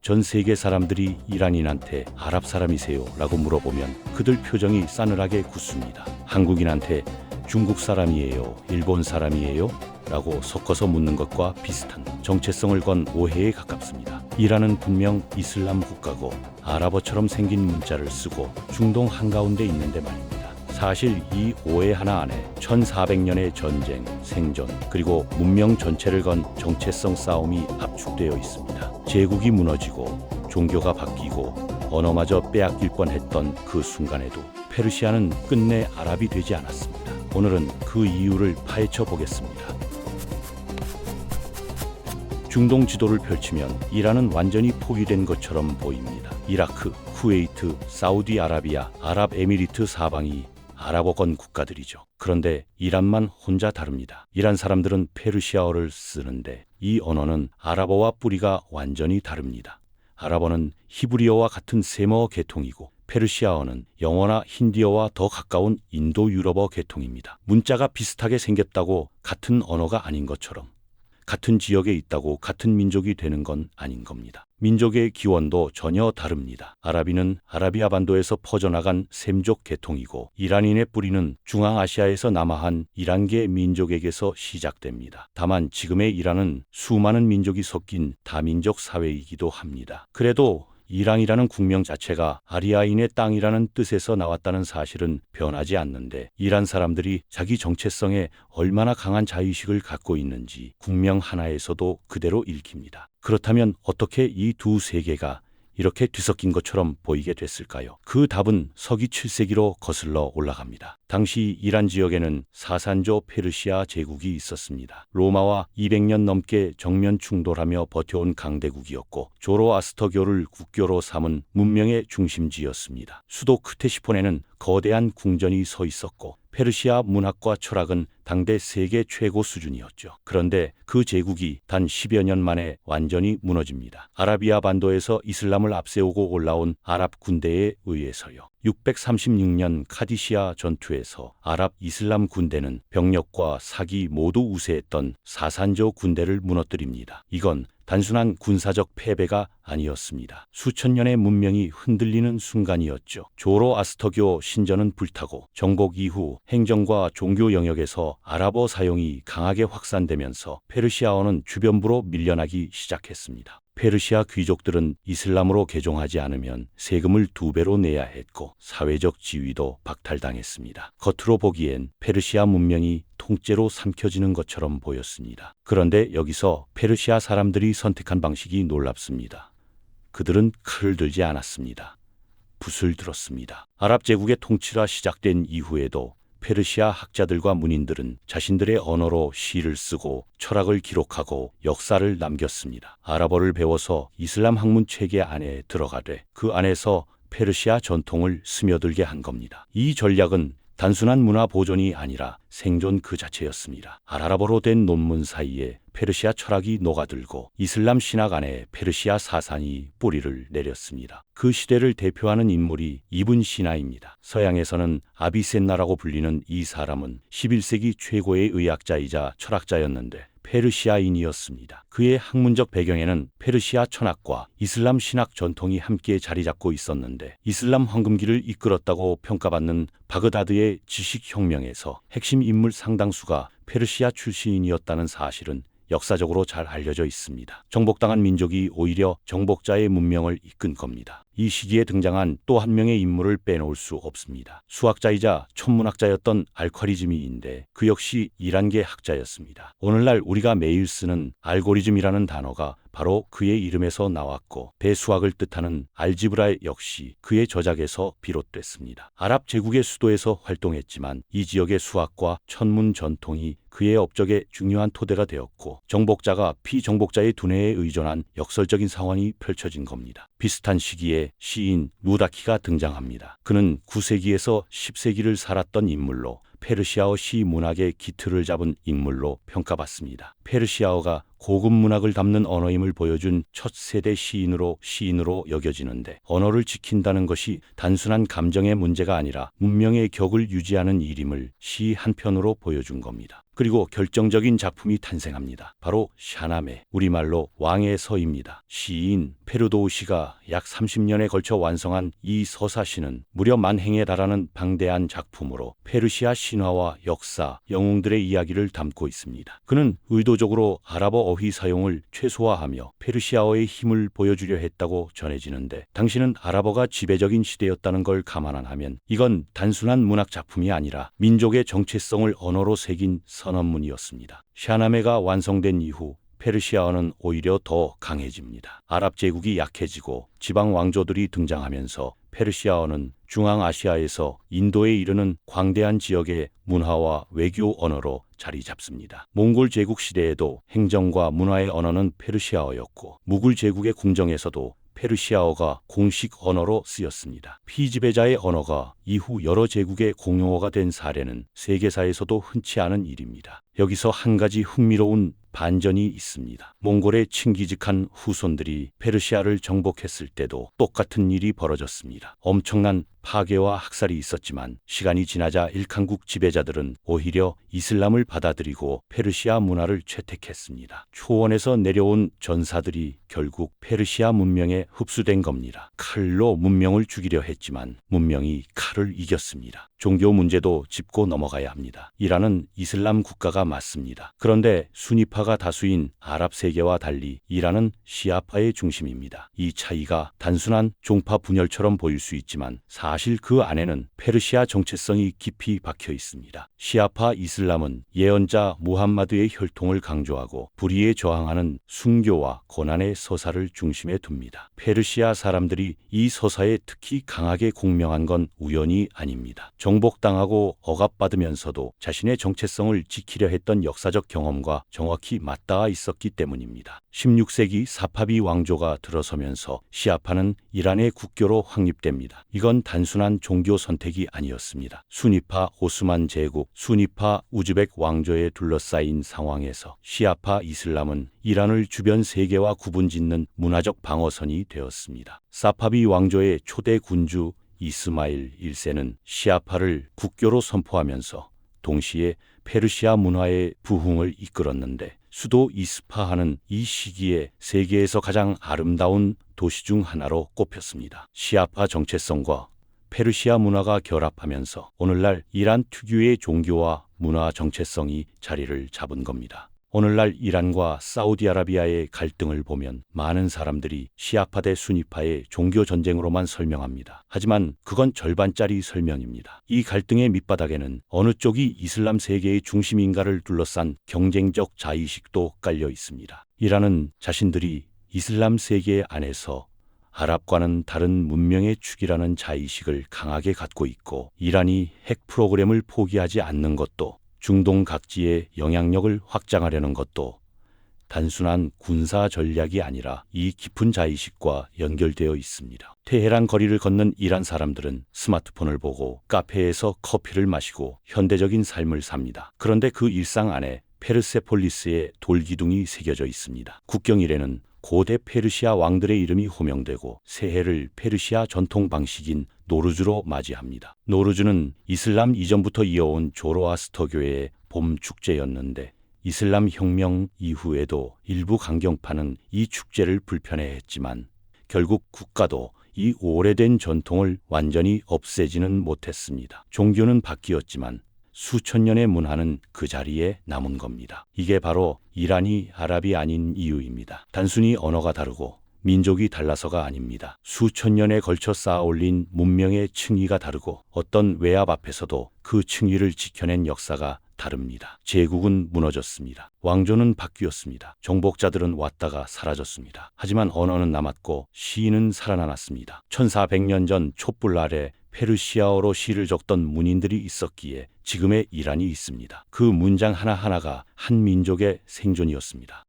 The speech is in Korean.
전 세계 사람들이 이란인한테 아랍 사람이세요? 라고 물어보면 그들 표정이 싸늘하게 굳습니다. 한국인한테 중국 사람이에요? 일본 사람이에요? 라고 섞어서 묻는 것과 비슷한 정체성을 건 오해에 가깝습니다. 이란은 분명 이슬람 국가고 아랍어처럼 생긴 문자를 쓰고 중동 한가운데 있는데 말입니다. 사실 이 오해 하나 안에 1400년의 전쟁, 생존, 그리고 문명 전체를 건 정체성 싸움이 압축되어 있습니다. 제국이 무너지고 종교가 바뀌고 언어마저 빼앗길 뻔했던 그 순간에도 페르시아는 끝내 아랍이 되지 않았습니다. 오늘은 그 이유를 파헤쳐 보겠습니다. 중동 지도를 펼치면 이란은 완전히 포위된 것처럼 보입니다. 이라크, 쿠웨이트, 사우디아라비아, 아랍에미리트 사방이 아랍어권 국가들이죠. 그런데 이란만 혼자 다릅니다. 이란 사람들은 페르시아어를 쓰는데 이 언어는 아랍어와 뿌리가 완전히 다릅니다. 아랍어는 히브리어와 같은 세머어 계통이고 페르시아어는 영어나 힌디어와 더 가까운 인도 유럽어 계통입니다. 문자가 비슷하게 생겼다고 같은 언어가 아닌 것처럼 같은 지역에 있다고 같은 민족이 되는 건 아닌 겁니다. 민족의 기원도 전혀 다릅니다. 아라비는 아라비아 반도에서 퍼져나간 셈족 계통이고 이란인의 뿌리는 중앙아시아에서 남하한 이란계 민족에게서 시작됩니다. 다만 지금의 이란은 수많은 민족이 섞인 다민족 사회이기도 합니다. 그래도 이란이라는 국명 자체가 아리아인의 땅이라는 뜻에서 나왔다는 사실은 변하지 않는데 이란 사람들이 자기 정체성에 얼마나 강한 자의식을 갖고 있는지 국명 하나에서도 그대로 읽힙니다. 그렇다면 어떻게 이 두 세계가 이렇게 뒤섞인 것처럼 보이게 됐을까요? 그 답은 서기 7세기로 거슬러 올라갑니다. 당시 이란 지역에는 사산조 페르시아 제국이 있었습니다. 로마와 200년 넘게 정면 충돌하며 버텨온 강대국이었고 조로아스터교를 국교로 삼은 문명의 중심지였습니다. 수도 크테시폰에는 거대한 궁전이 서 있었고 페르시아 문학과 철학은 당대 세계 최고 수준이었죠. 그런데 그 제국이 단 10여 년 만에 완전히 무너집니다. 아라비아 반도에서 이슬람을 앞세우고 올라온 아랍 군대에 의해서요. 636년 카디시아 전투에서 아랍 이슬람 군대는 병력과 사기 모두 우세했던 사산조 군대를 무너뜨립니다. 이건 단순한 군사적 패배가 아니었습니다. 수천 년의 문명이 흔들리는 순간이었죠. 조로아스터교 신전은 불타고 정복 이후 행정과 종교 영역에서 아랍어 사용이 강하게 확산되면서 페르시아어는 주변부로 밀려나기 시작했습니다. 페르시아 귀족들은 이슬람으로 개종하지 않으면 세금을 2배로 내야 했고 사회적 지위도 박탈당했습니다. 겉으로 보기엔 페르시아 문명이 통째로 삼켜지는 것처럼 보였습니다. 그런데 여기서 페르시아 사람들이 선택한 방식이 놀랍습니다. 그들은 칼을 들지 않았습니다. 붓을 들었습니다. 아랍 제국의 통치가 시작된 이후에도 페르시아 학자들과 문인들은 자신들의 언어로 시를 쓰고 철학을 기록하고 역사를 남겼습니다. 아랍어를 배워서 이슬람 학문 체계 안에 들어가되 그 안에서 페르시아 전통을 스며들게 한 겁니다. 이 전략은 단순한 문화 보존이 아니라 생존 그 자체였습니다. 아랍어로 된 논문 사이에 페르시아 철학이 녹아들고 이슬람 신학 안에 페르시아 사상이 뿌리를 내렸습니다. 그 시대를 대표하는 인물이 이븐 시나입니다. 서양에서는 아비센나라고 불리는 이 사람은 11세기 최고의 의학자이자 철학자였는데 페르시아인이었습니다. 그의 학문적 배경에는 페르시아 천학과 이슬람 신학 전통이 함께 자리 잡고 있었는데 이슬람 황금기를 이끌었다고 평가받는 바그다드의 지식혁명에서 핵심 인물 상당수가 페르시아 출신이었다는 사실은 역사적으로 잘 알려져 있습니다. 정복당한 민족이 오히려 정복자의 문명을 이끈 겁니다. 이 시기에 등장한 또 한 명의 인물을 빼놓을 수 없습니다. 수학자이자 천문학자였던 알콰리즈미인데 그 역시 이란계 학자였습니다. 오늘날 우리가 매일 쓰는 알고리즘이라는 단어가 바로 그의 이름에서 나왔고 대수학을 뜻하는 알지브라 역시 그의 저작에서 비롯됐습니다. 아랍 제국의 수도에서 활동했지만 이 지역의 수학과 천문 전통이 그의 업적에 중요한 토대가 되었고 정복자가 피정복자의 두뇌에 의존한 역설적인 상황이 펼쳐진 겁니다. 비슷한 시기에 시인 루다키가 등장합니다. 그는 9세기에서 10세기를 살았던 인물로 페르시아어 시 문학의 기틀을 잡은 인물로 평가받습니다. 페르시아어가 고급 문학을 담는 언어임을 보여준 첫 세대 시인으로 여겨지는데, 언어를 지킨다는 것이 단순한 감정의 문제가 아니라 문명의 격을 유지하는 일임을 시 한 편으로 보여준 겁니다. 그리고 결정적인 작품이 탄생합니다. 바로 샤나메, 우리말로 왕의 서입니다. 시인 페르도우 시가 약 30년에 걸쳐 완성한 이 서사시는 무려 만행에 달하는 방대한 작품으로 페르시아 신화와 역사, 영웅들의 이야기를 담고 있습니다. 그는 의도적으로 아랍어 어휘 사용을 최소화하며 페르시아어의 힘을 보여주려 했다고 전해지는데, 당시는 아랍어가 지배적인 시대였다는 걸 감안하면 이건 단순한 문학 작품이 아니라 민족의 정체성을 언어로 새긴 선언문이었습니다. 샤나메가 완성된 이후 페르시아어는 오히려 더 강해집니다. 아랍 제국이 약해지고 지방 왕조들이 등장하면서 페르시아어는 중앙아시아에서 인도에 이르는 광대한 지역의 문화와 외교 언어로 자리 잡습니다. 몽골 제국 시대에도 행정과 문화의 언어는 페르시아어였고, 무굴 제국의 궁정에서도 페르시아어가 공식 언어로 쓰였습니다. 피지배자의 언어가 이후 여러 제국의 공용어가 된 사례는 세계사에서도 흔치 않은 일입니다. 여기서 한 가지 흥미로운 반전이 있습니다. 몽골의 칭기즈칸 후손들이 페르시아를 정복했을 때도 똑같은 일이 벌어졌습니다. 엄청난 파괴와 학살이 있었지만 시간이 지나자 일칸국 지배자들은 오히려 이슬람을 받아들이고 페르시아 문화를 채택했습니다. 초원에서 내려온 전사들이 결국 페르시아 문명에 흡수된 겁니다. 칼로 문명을 죽이려 했지만 문명이 칼을 이겼습니다. 종교 문제도 짚고 넘어가야 합니다. 이란은 이슬람 국가가 맞습니다. 그런데 수니파가 다수인 아랍 세계와 달리 이란은 시아파의 중심입니다. 이 차이가 단순한 종파 분열처럼 보일 수 있지만 사실 그 안에는 페르시아 정체성이 깊이 박혀 있습니다. 시아파 이슬람은 예언자 무함마드의 혈통을 강조하고 불의에 저항하는 순교와 고난의 서사를 중심에 둡니다. 페르시아 사람들이 이 서사에 특히 강하게 공명한 건 우연이 아닙니다. 정복당하고 억압받으면서도 자신의 정체성을 지키려 했던 역사적 경험과 정확히 맞닿아 있었기 때문입니다. 16세기 사파비 왕조가 들어서면서 시아파는 이란의 국교로 확립됩니다. 이건 단순한 종교 선택이 아니었습니다. 수니파 오스만 제국, 수니파 우즈벡 왕조에 둘러싸인 상황에서 시아파 이슬람은 이란을 주변 세계와 구분짓는 문화적 방어선이 되었습니다. 사파비 왕조의 초대 군주 이스마일 1세는 시아파를 국교로 선포하면서 동시에 페르시아 문화의 부흥을 이끌었는데, 수도 이스파하는 이 시기에 세계에서 가장 아름다운 도시 중 하나로 꼽혔습니다. 시아파 정체성과 페르시아 문화가 결합하면서 오늘날 이란 특유의 종교와 문화 정체성이 자리를 잡은 겁니다. 오늘날 이란과 사우디아라비아의 갈등을 보면 많은 사람들이 시아파 대 수니파의 종교 전쟁으로만 설명합니다. 하지만 그건 절반짜리 설명입니다. 이 갈등의 밑바닥에는 어느 쪽이 이슬람 세계의 중심인가를 둘러싼 경쟁적 자의식도 깔려 있습니다. 이란은 자신들이 이슬람 세계 안에서 아랍과는 다른 문명의 축이라는 자의식을 강하게 갖고 있고, 이란이 핵 프로그램을 포기하지 않는 것도, 중동 각지의 영향력을 확장하려는 것도 단순한 군사 전략이 아니라 이 깊은 자의식과 연결되어 있습니다. 테헤란 거리를 걷는 이란 사람들은 스마트폰을 보고 카페에서 커피를 마시고 현대적인 삶을 삽니다. 그런데 그 일상 안에 페르세폴리스의 돌기둥이 새겨져 있습니다. 국경일에는 고대 페르시아 왕들의 이름이 호명되고 새해를 페르시아 전통 방식인 노르즈로 맞이합니다. 노르즈는 이슬람 이전부터 이어온 조로아스터교의 봄 축제였는데, 이슬람 혁명 이후에도 일부 강경파는 이 축제를 불편해했지만 결국 국가도 이 오래된 전통을 완전히 없애지는 못했습니다. 종교는 바뀌었지만 수천 년의 문화는 그 자리에 남은 겁니다. 이게 바로 이란이 아랍이 아닌 이유입니다. 단순히 언어가 다르고 민족이 달라서가 아닙니다. 수천 년에 걸쳐 쌓아올린 문명의 층위가 다르고 어떤 외압 앞에서도 그 층위를 지켜낸 역사가 다릅니다. 제국은 무너졌습니다. 왕조는 바뀌었습니다. 정복자들은 왔다가 사라졌습니다. 하지만 언어는 남았고 시인은 살아남았습니다. 1400년 전 촛불 아래 페르시아어로 시를 적던 문인들이 있었기에 지금의 이란이 있습니다. 그 문장 하나하나가 한 민족의 생존이었습니다.